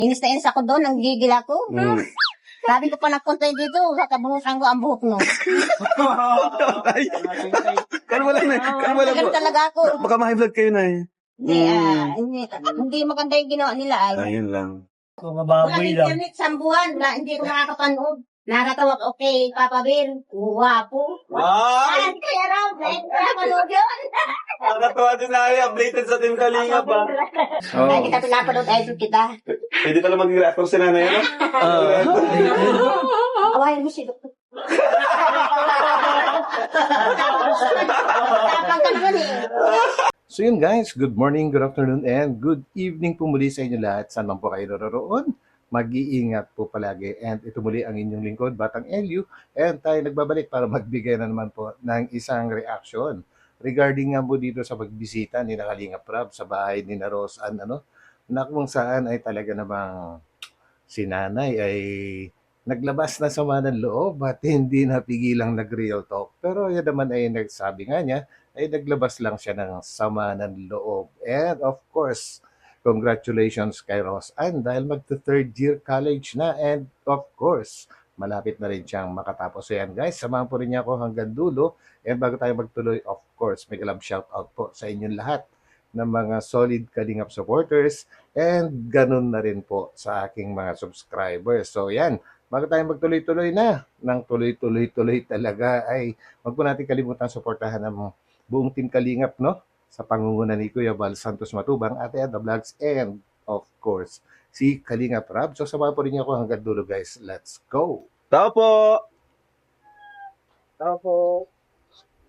Inis na inis ako doon, nanggigil ako. Sabi ko pa nagpunta dito, kakabuhusan ko ang buhok mo. Ay, kalma lang na. Kalma lang po. Ganun talaga ako. Baka ma-high blood kayo na Hindi maganda yung ginawa nila. Ayun lang. Wala internet sa buwan, hindi ko makakapanood. Nakakatawa, okay, Papa Bill, guwapo. Ay! Kaya raw, nakakapanood yun. Nakakatawa din na updated sa Team Kalinga pa. Kaya kita pinapanood, idol kita. Pwede pala maging reactor si nanay, ano? Awayan mo si Doktor. Tapang ka naman eh. So yun guys, good morning, good afternoon, and good evening po muli sa inyo lahat. Saan man po kayo naroroon, mag-iingat po palagi. And ito muli ang inyong lingkod, Batang Elio. And tayo nagbabalik para magbigay na naman po ng isang reaction regarding nga po dito sa pagbisita ni Kalinga Prab sa bahay ni Rose Ann, na kung saan ay talaga namang si nanay ay naglabas na sama ng loob at hindi napigilang nag-real talk. Pero yan naman ay nagsabi nga niya, ay naglabas lang siya ng sama ng loob. And of course, congratulations kay Rose Ann dahil magta-third year college na, and of course, malapit na rin siyang makatapos. So yan guys, samahan po rin niya ako hanggang dulo. And bago tayo magtuloy, of course, may love shout out po sa inyong lahat ng mga solid Kalingap supporters, and ganun na rin po sa aking mga subscribers. So yan, bago tayo magtuloy-tuloy na, ng tuloy-tuloy-tuloy talaga, ay wag po natin kalimutan suportahan ng buong Team Kalingap, sa pangunguna ni Kuya Val Santos Matubang, Ate Ada Vlogs, and of course, si Kalinga Prab. So samahan po rin niyo ako hanggang dulo guys. Let's go! Tao po! Tao po!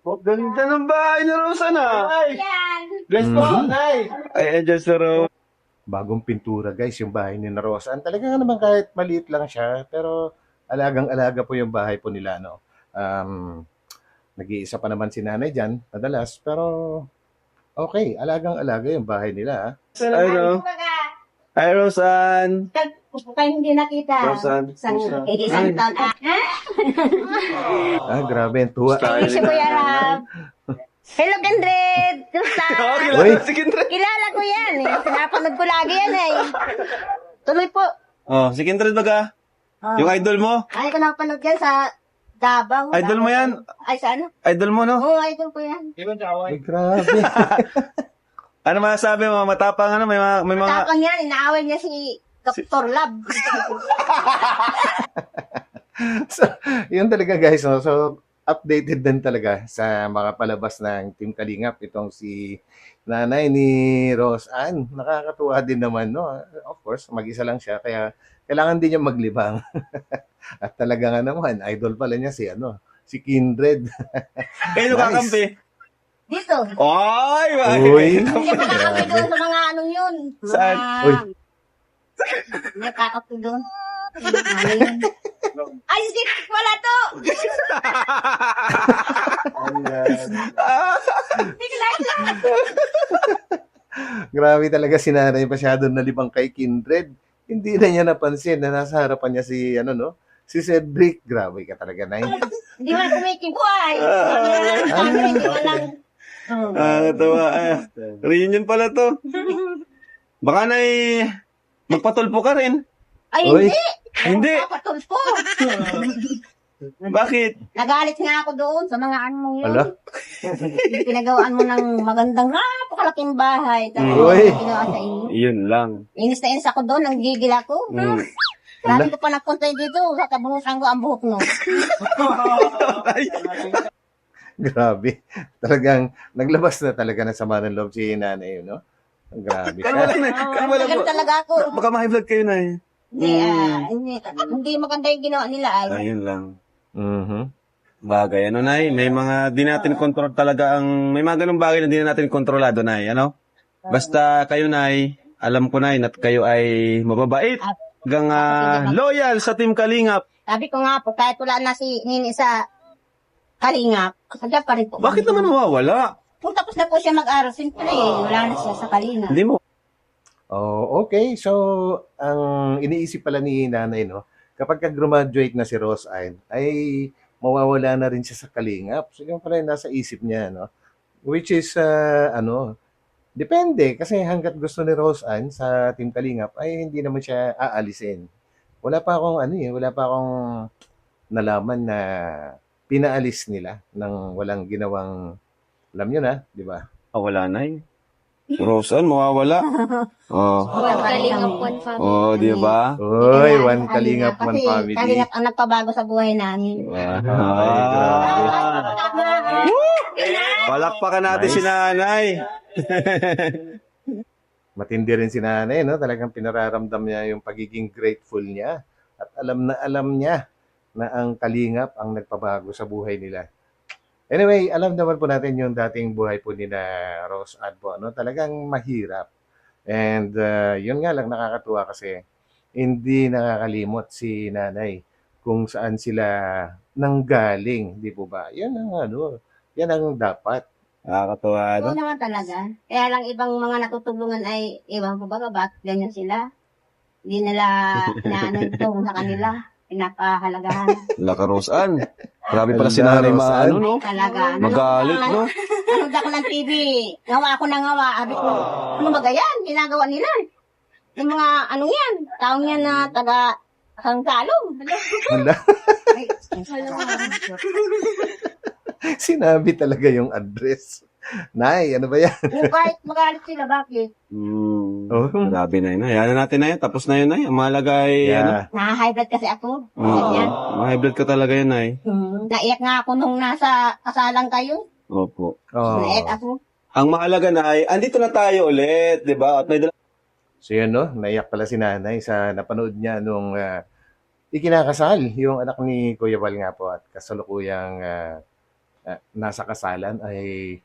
Oh, ganda ng bahay ni Rosa na! Ay! Yan. Bless po! Ay! Ay, just a row. Bagong pintura guys yung bahay ni Rose Ann. Talaga nga naman kahit maliit lang siya, pero alagang-alaga po yung bahay po nila, nag-iisa pa naman si nanay dyan, madalas, pero okay, alagang-alaga yung bahay nila. Ay, no? Hi, Roseanne! Kayo hindi nakita. Roseanne. Isang taon. Grabe, ang tuwa. Ay, si Kuya Rab. Hello, Kendred! Kumusta? Uy. Si Kindred. Kilala ko yan eh. Pinapanood ko lagi yan eh. Tuloy po. Oh, si Kindred baga? Yung idol mo? Ay, ko napanood yan sa Davao. Idol mo yan? Ay, sa ano? Idol mo, no? Oo, idol ko yan. Ay, grabe. Ano masasabi mo? Matapang may mga... Tapang yan, inaaway niya si Dr. Lab. So, yun talaga guys. So, updated din talaga sa mga palabas ng Team Kalingap. Itong si nanay ni Rose Ann. Nakakatuwa din naman, Of course, mag-isa lang siya. Kaya kailangan din niya maglibang. At talaga nga naman, idol pala niya si Kindred. Kayo kakampi? Dito. Ay! Uy! Hindi ko nakakampi doon sa mga anong yun. Saan? Uy. May kakapi doon. Ano yun? Ay, sikit wala to! Grabe talaga si nanay, masyado nalibang kay Kindred. Hindi na niya napansin na nasa harapan niya si Cedric. Grabe ka talaga, Nay. Hindi mo na kumikibuhay. Hindi mo lang. Tawa. Reunion pala to. Baka na magpatulpo ka rin. Ay, Uy. hindi. Hindi. Papatulpo. Bakit? Nagalit nga ako doon sa mga ano yun. Ala? Pinagawaan mo ng magandang napakalaking bahay. Tapos Uy. ginawa sa inyo. Yun lang. Inis na inis ako doon, nanggigil ako. Sabi ko pa nagpunta dito, kakabuhusan ko ang buhok mo. Ay, Grabe. Talagang naglabas na talaga ng sama ng loob si nanay, Grabe kalma ka. lang na. Kalma lang po. Ganun talaga ako. Baka ma-high blood kayo na Hindi maganda yung ginawa nila. Ayun lang. Mhm. Bagay, Nay? May mga di natin control talaga may mga ganung bagay na di natin kontrolado, Nay, Basta kayo, Nay, alam ko, Nay, na kayo ay mababait. Hanggang loyal sa Team Kalingap. Sabi ko nga po, kahit wala na si Nini sa Kalingap, kaya pa rin po. Bakit naman mawawala? Kung tapos na po siya mag-aral, siyempre, wala na siya sa Kalingap. Hindi mo. Oh, okay. So, ang iniisip pala ni nanay, kapag graduate na si Rose Ann, ay mawawala na rin siya sa Kalingap. So, yung pala yung nasa isip niya, Which is, Depende, kasi hangga't gusto ni Rose Ann sa Team Kalingap ay hindi naman siya aalisin. Wala pa akong nalaman na pinaalis nila ng walang ginawang, alam nyo na, di ba? Wala na eh. Roseanne, mawawala. Oh. Kalingap one family. Oh, di ba? Uy, one Kalingap, one Kasi family. Kalingap ang nagpabago sa buhay namin. Ay, grabe. Palakpakan natin si nanay. Matindi rin si nanay, no? Talagang pinararamdam niya yung pagiging grateful niya. At alam niya na ang Kalingap ang nagpabago sa buhay nila. Anyway, alam naman po natin yung dating buhay po ni na Rose Ann po, no? Talagang mahirap. And yun nga lang nakakatuwa kasi hindi nakakalimot si nanay kung saan sila nanggaling, di po ba? Yan ang dapat. Nakakatuwa, no? Oo naman talaga. Kaya lang ibang mga natutulungan ay, iwan ko ba, bakit ganyan sila? Hindi nila inaano ito sa kanila. Pinapahalagahan. Laka Roseanne. Grabe pala Ala, si nanay Roseanne. maano, no? Talaga. Magalit, no? Nanood ako ng TV. Ngawa ako ng ngawa. Sabi ko, ano ba ganyan? Ginagawa nila. Yung mga, ano yan? Taong yan na taga Hangkalong. Wala. Ay, Sinabi talaga yung address. Nay, ano ba yan? yung kahit magalit sila, bakit? Oh. Grabe na yun. Hayaan na natin na yun. Tapos na yun, nay. Ang mahalaga ay, ano? Yeah. Na-high blood kasi ako. Oo. Ganyan. High blood ka talaga yun, nay. Naiyak nga ako nung nasa kasalang kayo. Opo. Oh. Naiyak ako. Ang mahalaga na ay, andito na tayo ulit, di ba? At may dala. So yun, no? Naiyak pala si nanay sa napanood niya nung ikinakasal yung anak ni Kuya Val nga po at kasalukuyang nasa kasalan ay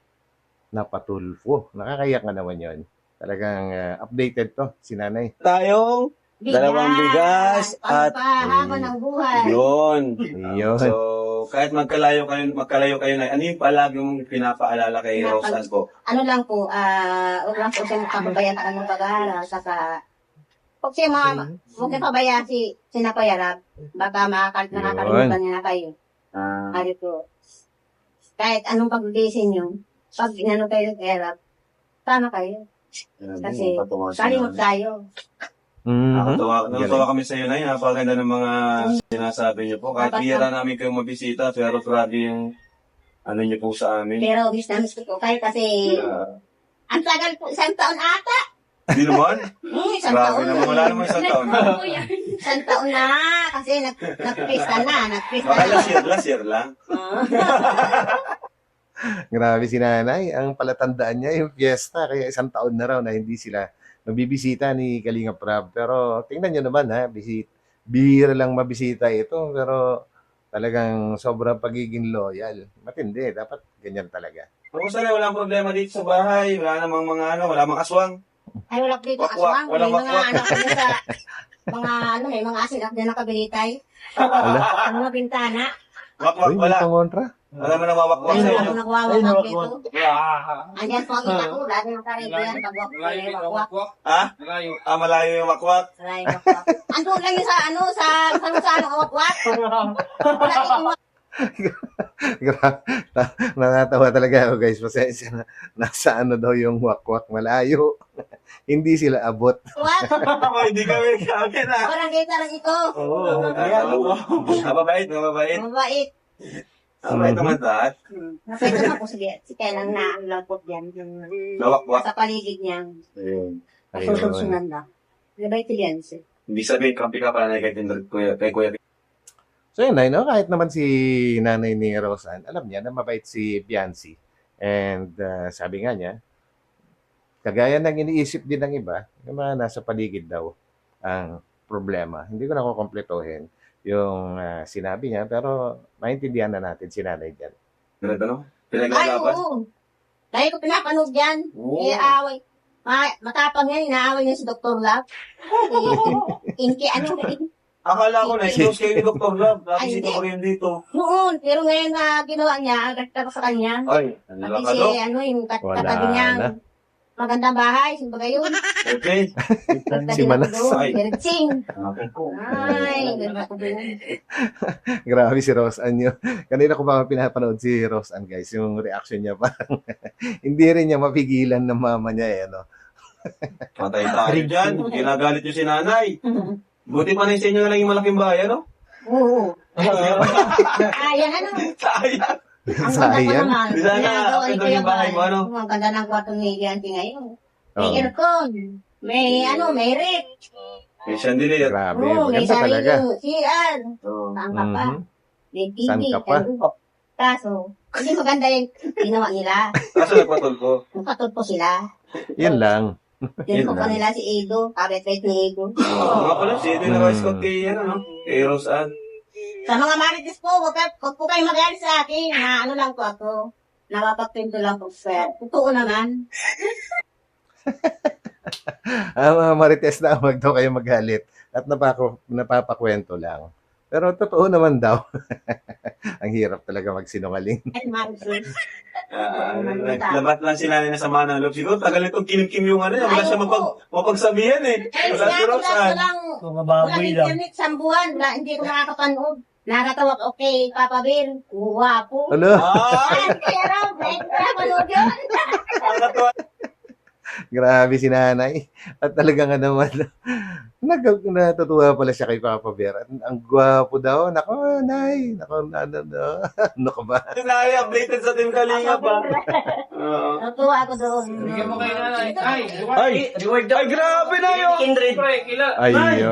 napatulfo. Nakakayak nga naman yun. Talagang updated to si nanay. Tayong dalawang bigas at pagpahaba ng buhay. yun. Yun. So, kahit magkalayo kayo na, ano yung palagi mong pinapaalala kay Roseanne po? Ano lang po, huwag lang po siya makababayan sa kanyang pag-aaral. Saka, huwag siya huwag siya pabayaan si sinapayarap. Baka nakakalimutan niya na kayo. Sabi ko, kahit anong pag-gising nyo, pag inano kayo ng erap, tama kayo. Kasi, kalimot tayo. Nakatawa kami sa iyo na yun. Napaganda ng mga sinasabi niyo po. Kahit bihira namin kayong mabisita, pero grabe yung ano niyo po sa amin. Pero, miss na miss ko po kayo kasi, ang tagal po, 1 taon ata. Hindi naman. 1 Grabe taon. naman. Wala naman 1 taon. 1 taon na, kasi nag-pista na. Baka last year lang. Grabe si nanay. Ang palatandaan niya yung fiesta. Kaya 1 taon na raw na hindi sila mabibisita ni Kalinga Prab. Pero tingnan nyo naman ha. Bihira lang mabisita ito. Pero talagang sobrang pagiging loyal. Matindi. Dapat ganyan talaga. Kung saan walang problema dito sa bahay. Wala namang wala mang aswang. Ay, wala dito Wakwak, aswang. May walang mga wakwak. anak ko sa, may mga asin na nakabilitay. Ala. Sa mga bintana. Wakwak Uy, may wala. pangontra. Wala mo nang wawakwak Ay, sa wala inyo. ko nagwawak dito. Andyan po ang ina ko. Lahat ng karibo yan. Pagwak. Ha? Malayo yung wakwak. Ando lang yung sa ano, wakwak. Nakatawa talaga ako guys. Pasensya na. Nasa ano daw yung wakwak malayo. Hindi sila abot. Wakwak. Hindi kami kami na. Parang kita lang ito. Mababait. Mabait. Mababait naman lahat. Napwede naman po sige. Si Kailang na ang lambot yan. Nawakwak. Sa paligid niya. Ayun. Susunod na. Gabay yan siya. Hindi sabihin, kampi ka pala na kay Kuya. So yun, no? Kahit naman si nanay ni Roseanne, alam niya na mabait si Biancy. And sabi nga niya, kagaya ng iniisip din ng iba, yung mga nasa paligid daw ang problema. Hindi ko na kukompletohin yung sinabi niya, pero maintindihan na natin si nanay dyan. Ano? Ay, Pinaglalaban? oo. Dahil ko pinapanood yan. Oo. Iaaway. Matapang yan, inaaway niya si Dr. Love. Inki, ano, Akala ko na, close kayo ni Dr. Love. Ay, Tapos hindi. ito ko rin dito. noon. Pero ngayon na ginawa niya, agad ka sa kanya. Ay, Pati nalaka si, do. ano, yung Wala katabi niya, na. magandang bahay, simbaga yun. Okay. Si Manas. Ay. Bertsing. Okay. Ay, ganda ko doon. Grabe si Rose Ann yun. Kanina ko pa pinapanood si Rose Ann, guys. Yung reaction niya parang hindi rin niya mapigilan ng mama niya eh, no? Patay tayo dyan. Ginagalit yung si nanay. Buti pa na sa inyo na lang yung malaking bahay, ano? Oo. Ayan, ano? Sayang. Ang ganda ko Sayang. naman. Sana, Ginagawa ito ito yung yung bahay mo, ano? Ang ganda ng kwarto ni Yanti ngayon. May Oo. aircon. May rip. May chandelier. Grabe, Oo, may maganda talaga. sarili CR. Oo. Saan ka pa? Mhm. May TV. Saan ka pa? Kaso, hindi maganda yung ginawa nila. Kaso nagpatol ko. Napatulpo sila. Yan lang. Tinpo Yun pa lang. nila si Edo. Kabit-bait ni Edo. Nga pala, si Edo na rice cook kay, ano, no? Kay Rose Ann. Sa mga marites po, wag po kayo magalit sa akin. Na ano lang po ako. Nakapagpinto lang po, sir. Totoo naman. Marites na wag daw kayo magalit at napapakwento lang. Pero totoo naman daw. Ang hirap talaga magsinungaling. Ay, marites. Labat lang sila na sa mga ng loob. Siguro, tagal nitong kinim-kim yung ano, wala siya mapagsabihan eh. Ay, Wala si Rose Ann. Mga baboy lang. internet sa buwan. Hindi ko nakakapanood. Nakatawa ko, okay, Papa Bill. Guwapo. Ano? Ay! Ay, kaya raw, nakapanood yun. Nakakatuwa. Grabe si nanay. At talagang naman, natutuwa pala siya kay Papa Bear. Ang gwapo daw. Nako, nay. Nako, ano ka ba? Nanay, updated sa Team Kalinga pa. Oo. Natuwa ako doon. Bigyan mo kayo na. Ay, grabe na yun! Kindred. Ayun.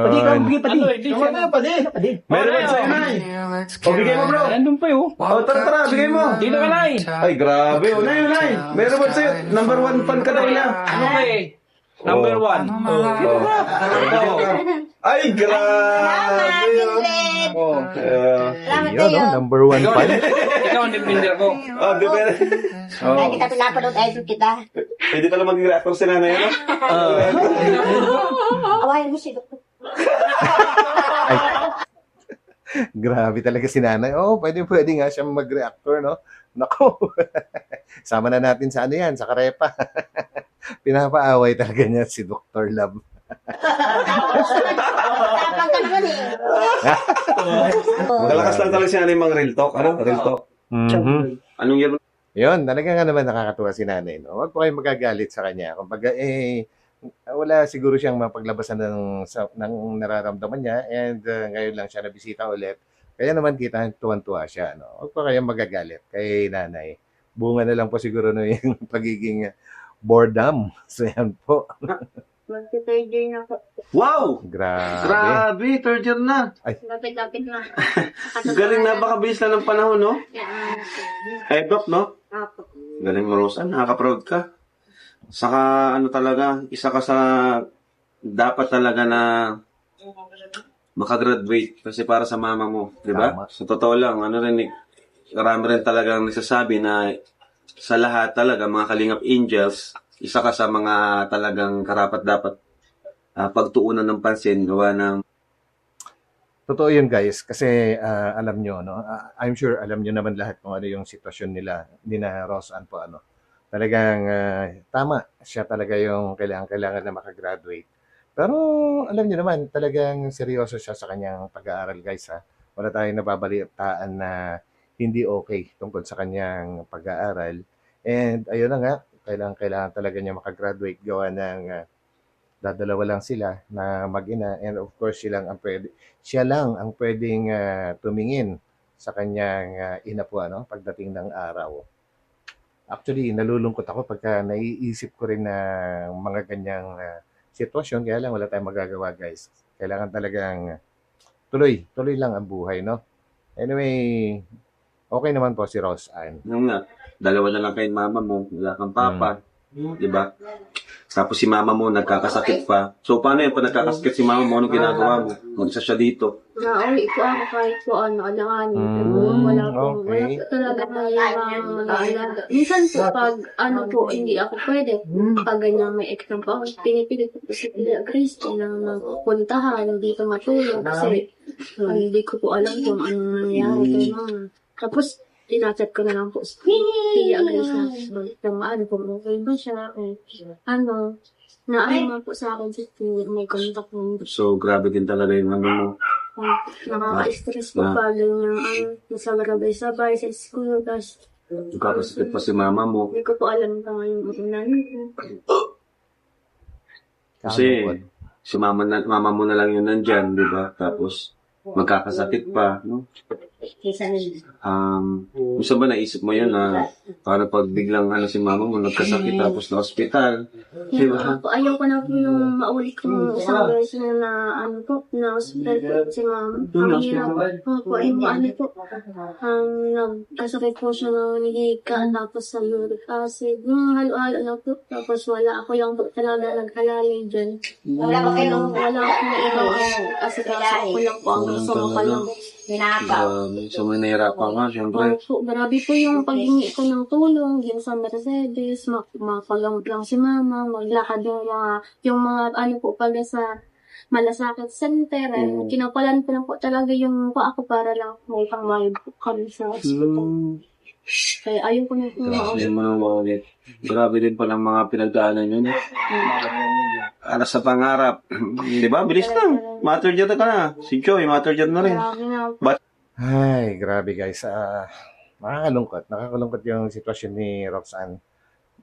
Meron ba sa'yo, Nay? O, bigay mo, bro. Nandun pa yun. O, tara, bigay mo. Dito ka, Nay. Ay, grabe. O, Nay, Nay. Meron ba sa'yo? Number 1 fan ka daw niya. Ano ba eh? Number 1. Ay, grabe. Kindred. Oh, Salamat Ayun, sa'yo. no? Number 1 fan. Ikaw ang defender ko. oh, di ba? Ay, kita pinapanood, idol kita. Pwede pala maging reactor si nanay, ano? Awayan mo si Doktor. Grabe talaga si nanay. Oh, pwede nga siyang mag-reactor, no? Nako. Sama na natin sa ano yan, sa karepa. Pinapaaway talaga niya si Dr. Love. Tapang ka naman eh. Kalakas lang talaga si nanay mga real talk. Ano? Real talk. Mhm. Anong year? Yun, talaga nga naman nakakatuwa si nanay. No? Huwag po kayong magagalit sa kanya. Kumbaga, wala siguro siyang mapaglabasan ng nararamdaman niya and ngayon lang siya nabisita ulit. Kaya naman kita tuwan-tuwa siya. No? Huwag po kayong magagalit kay nanay. Bunga na lang po siguro no, yung pagiging boredom. So yan po. Mag-third year na ako. Wow! Grabe. Grabe, third year na. Lapit-lapit na. Galing, napakabilis na ng panahon, no? Ay, Doc, no? Apo. Galing mo, Rosa. Nakaka-proud ka. Saka, ano talaga, isa ka sa dapat talaga na makagraduate kasi para sa mama mo, di ba? Tama. Sa totoo lang, ano rin, marami rin talagang nagsasabi na sa lahat talaga, mga Kalingap Angels, isa ka sa mga talagang karapat-dapat pagtuunan ng pansin, gawa ng Totoo yun guys, kasi alam nyo, no? I'm sure alam nyo naman lahat kung ano yung sitwasyon nila, ni na Rose Ann po, ano. Talagang tama, siya talaga yung kailangan na makagraduate. Pero alam nyo naman, talagang seryoso siya sa kanyang pag-aaral guys ha. Wala tayong nababalitaan na hindi okay tungkol sa kanyang pag-aaral. And ayun na nga, kailangan talaga niya makagraduate gawa ng dadalawa lang sila na mag-ina and of course siya lang ang pwedeng tumingin sa kanyang ina po ano pagdating ng araw. Actually, nalulungkot ako pagka naiisip ko rin na mga ganyang sitwasyon kaya lang wala tayong magagawa guys. Kailangan talagang tuloy lang ang buhay, no? Anyway, okay naman po si Rose Ann. yung nga, dalawa na lang kay mama mo, wala kang papa, di ba? Tapos si mama mo nagkakasakit pa. So paano yun, pag nagkakasakit si mama mo, anong ginagawa mo? Mag-isa siya dito. Nauwi ko ako kahit po ano, alanganin. Wala po talaga tayong naalaga. Minsan po pag ano po, hindi ako pwede. Pag ganyan may exam pa ako, pinipilit ko po si Tia Christy na magpuntahan, hindi ko matulog kasi hindi ko po alam kung anong nangyari kay mama. Tapos, tinachat ko na lang po. Tiya na siya. Yung ano po, okay ba siya? Ano, na ano man po sa akin si Tiya, may contact mo. So, grabe din talaga yung ano mo. Nakaka-stress po pag yung nasabay-sabay sa school. Tapos, Nagkakasakit pa si mama mo. hindi ko po alam pa ngayon ang unan ko. Kasi, si mama mo na lang yun nandyan, di ba? Tapos, magkakasakit pa, no? Gusto ba naisip mo yun na para pag biglang si mama mo nagkasakit tapos na ospital, di ba? Ayaw ko na po yung maulit ko isang beses na ano po, na hospital po si ma'am. Ang hirap po, ano po, nagkasakit po siya ng hika, tapos sa uric acid, yung halo-halo na po, tapos wala ako lang po talaga naghalalay dyan. Wala ba kayong Wala akong naibaw kasi kaso ko lang po ang gusto ko pa lang. hinapaw? So, may nahirapan ka, syempre. Po, marami po yung paghingi ko ng tulong, yung sa Mercedes, mapagamot lang si mama, maglakad yung mga ano po pala sa Malasakit Center, kinapalan ko lang po talaga yung pa ako para lang may pangmayad po kami sa hospital. Kaya ayaw ko na po Grabe mo nang maulit. Grabe din palang mga pinagdaanan yun. Para sa pangarap. Di ba? Bilis lang. Matter dyan ka na. Si Joy, matter dyan na rin. Ay, grabe guys. Nakakalungkot. Nakakalungkot yung sitwasyon ni Roxanne.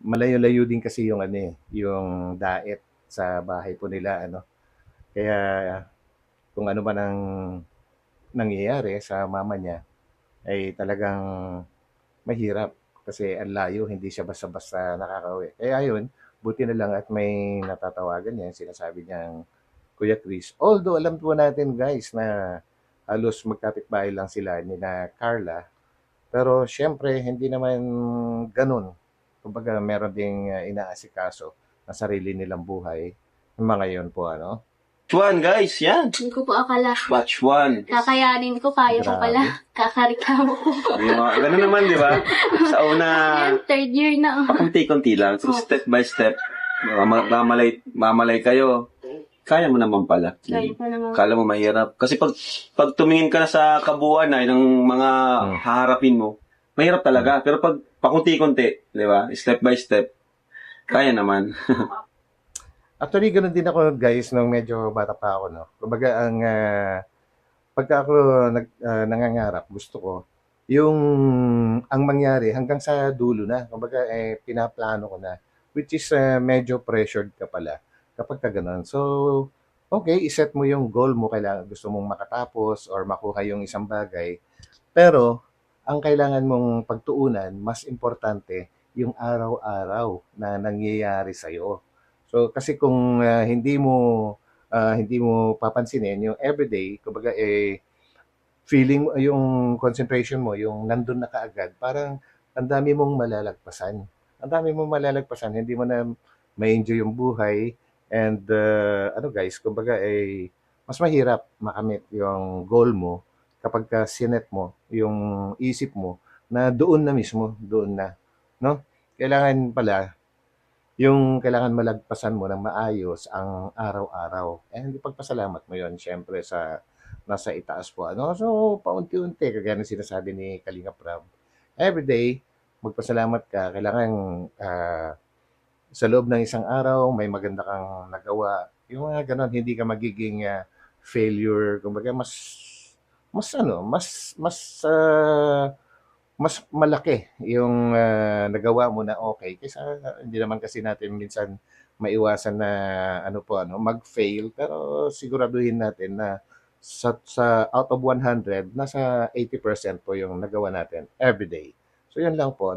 Malayo-layo din kasi yung yung diet sa bahay po nila, Kaya kung ano man ang nangyayari sa mama niya ay talagang mahirap kasi ang layo, hindi siya basta-basta nakakauwi. Kaya yun, buti na lang at may natatawagan niya, sinasabi niyang Kuya Chris. Although alam po natin guys na halos magkapit-bahay lang sila ni na Carla. Pero syempre, hindi naman ganun. Kumbaga, meron ding inaasikaso na sarili nilang buhay. Yung mga yun po, One, guys. Yan. Hindi ko po akala. Batch 1. Kakayanin ko, kaya ko pala. Kakarikamo ko. Ganun naman, di ba? Sa una, Third year na. pakunti-kunti lang. So, step by step. Mamalay kayo. Kaya mo naman pala. Kaya ko naman. Kala mo mahirap. Kasi pag tumingin ka na sa kabuuan ng mga haharapin mo, mahirap talaga. Pero pag pakunti-kunti, di ba? Step by step, kaya naman. Actually, ganun din ako guys nung medyo bata pa ako, Kumbaga, pagka ako nangangarap, gusto ko, ang mangyari hanggang sa dulo na. Kumbaga, pinaplano ko na. Which is medyo pressured ka pala kapag ka ganun. So, okay, iset mo yung goal mo, kailangan gusto mong makatapos or makuha yung isang bagay. Pero, ang kailangan mong pagtuunan, mas importante, yung araw-araw na nangyayari sa'yo. So, kasi kung hindi mo papansinin yung everyday, kumbaga feeling yung concentration mo, yung nandun na kaagad, parang ang dami mong malalagpasan. Ang dami mong malalagpasan, hindi mo na ma-enjoy yung buhay and guys, kumbaga mas mahirap makamit yung goal mo kapag ka sinet mo yung isip mo na doon na mismo, doon na, Kailangan pala yung kailangan malagpasan mo ng maayos ang araw-araw. Hindi pagpasalamat mo yon syempre sa nasa itaas po. So, paunti-unti, kagaya ng sinasabi ni Kalinga Prab. Everyday, magpasalamat ka. Kailangan sa loob ng isang araw, may maganda kang nagawa. Yung mga ganon, hindi ka magiging failure. Kumbaga, mas malaki yung nagawa mo na okay kaysa hindi naman kasi natin minsan maiwasan na mag-fail, pero siguraduhin natin na sa out of 100 nasa 80% po yung nagawa natin every day. So yun lang po,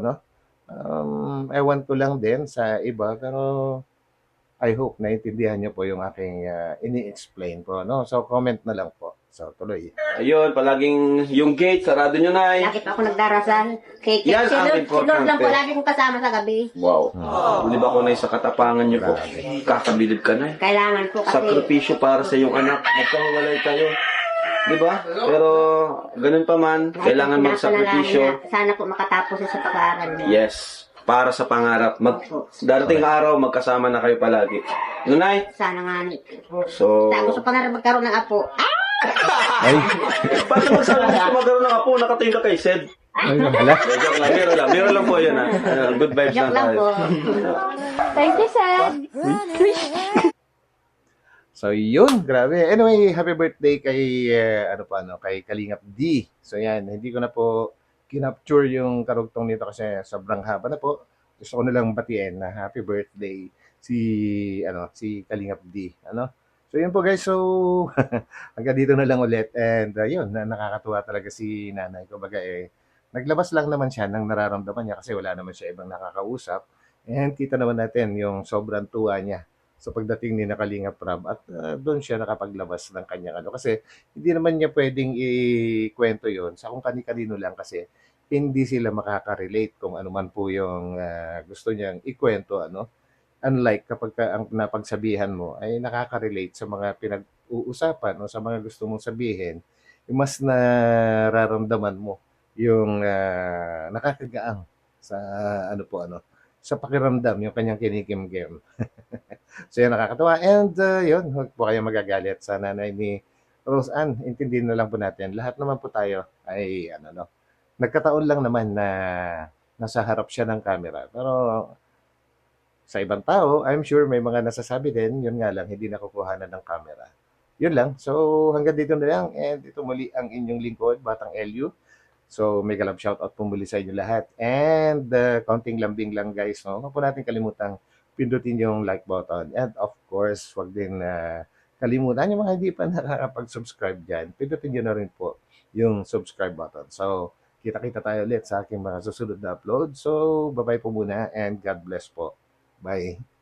ewan ko lang din sa iba, pero I hope naintindihan niyo po yung aking ini-explain po, So comment na lang po. So tuloy. Ayun, palaging yung gate, sarado nyo na. Lagi pa ako nagdarasal. Yan ang Si Lord lang po, importante. lagi kong kasama sa gabi. Wow. Di ba ko na sa katapangan nyo po? Kakabilib ka na. Kailangan po kasi. Sakripisyo para sa iyong anak. Magkawalay kayo. Di ba? Pero, ganun pa man, kailangan magsakripisyo. Sana po makatapos sa pag-aaral niya. Yes. Para sa pangarap. Darating araw, magkasama na kayo palagi. Nunay? Sana nga. So, Gusto pa nga rin magkaroon ng apo. Ay, paano magsabi gusto magkaroon ng apo? Nakatingin ka kay Sed. Hala. Joke lang, biro lang. Biro lang po yun, ha. Good vibes Joke lang tayo. po. Thank you, sir. So, yun, grabe. Anyway, happy birthday kay, kay Kalingap D. So, yan, hindi ko na po kinapture yung karugtong nito kasi sobrang haba na po. Gusto ko na lang batiin na happy birthday si Kalingap D. So, yun po guys. So, hanggang dito na lang ulit. And, yun, nakakatuwa talaga si nanay. Kumbaga, naglabas lang naman siya ng nararamdaman niya kasi wala naman siya ibang nakakausap. And kita naman natin yung sobrang tuwa niya sa pagdating ni Kalingap Rab at doon siya nakapaglabas ng kanyang kasi hindi naman niya pwedeng ikwento yon sa kung kani-kanino lang kasi hindi sila makaka-relate kung ano man po yung gusto niyang ikwento unlike kapag ang napagsabihan mo ay nakaka-relate sa mga pinag-uusapan o sa mga gusto mong sabihin mas nararamdaman mo yung nakakagaang sa sa pakiramdam yung kanyang kinikimkim. So yun, nakakatawa. And yun, huwag po kayo magagalit sa nanay ni Rose Ann. Intindihin na lang po natin. Lahat naman po tayo ay, nagkataon lang naman na nasa harap siya ng camera. Pero sa ibang tao, I'm sure may mga nasasabi din. Yun nga lang, hindi nakukuhanan ng camera. Yun lang. So hanggang dito na lang. And ito muli ang inyong lingkod, Batang Elyu. So, mega love shoutout po muli sa inyo lahat. And konting lambing lang guys, no? Huwag po natin kalimutang pindutin yung like button. And of course, huwag din kalimutan yung mga hindi pa nakakapag-subscribe dyan. Pindutin nyo na rin po yung subscribe button. So, kita-kita tayo ulit sa aking mga susunod na upload. So, bye-bye po muna and God bless po. Bye.